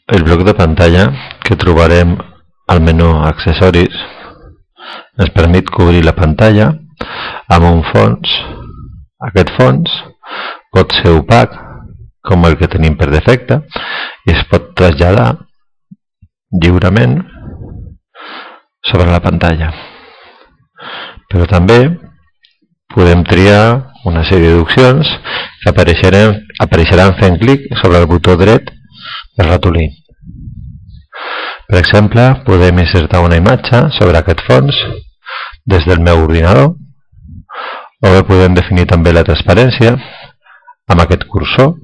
El bloc de pantalla que trobarem al menú Accessoris ens permet cobrir la pantalla amb un fons. Aquest fons pot ser opac, com el que tenim per defecte, i es pot traslladar lliurement sobre la pantalla. Però també podem triar una sèrie d'opcions que apareixeran fent clic sobre el botó dret del ratolí. Per exemple, podem insertar una imatge sobre aquest fons des del meu ordinador, o bé podem definir també la transparència amb aquest cursor.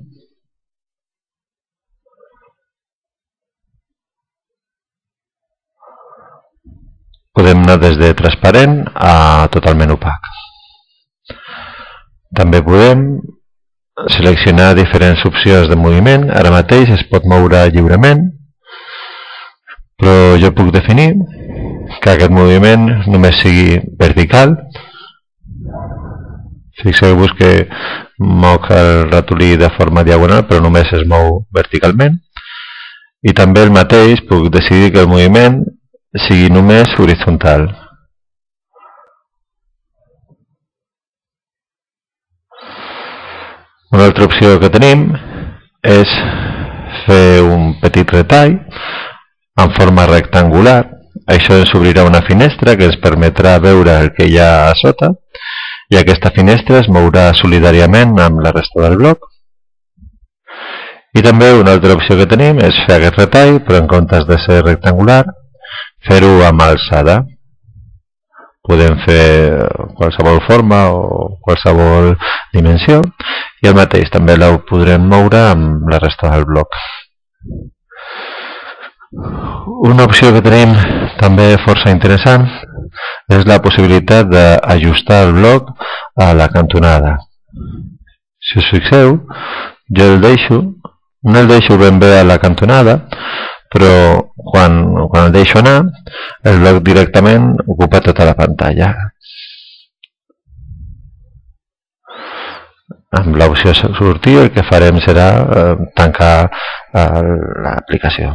Podem anar des de transparent a totalment opac. També podem seleccionar diferents opcions de moviment. Ara mateix es pot moure lliurement, però jo puc definir que aquest moviment només sigui vertical. Fixeu-vos que moc el ratolí de forma diagonal, però només es mou verticalment. I també el mateix puc decidir que el moviment sigui només horitzontal. Una altra opció que tenim és fer un petit retall en forma rectangular. Això ens obrirà una finestra que ens permetrà veure el que hi ha a sota, i aquesta finestra es mourà solidàriament amb la resta del bloc. I també una altra opció que tenim és fer aquest retall, però en comptes de ser rectangular, fer-ho amb alçada. Podem fer qualsevol forma o qualsevol dimensió, i el mateix també la podrem moure amb la resta del bloc. Una opció que tenim també força interessant és la possibilitat d'ajustar el bloc a la cantonada. Si us fixeu, jo no el deixo ben bé a la cantonada, però quan el deixo anar, el bloc directament ocupa tota la pantalla. Amb l'opció sortir el que farem serà tancar l'aplicació.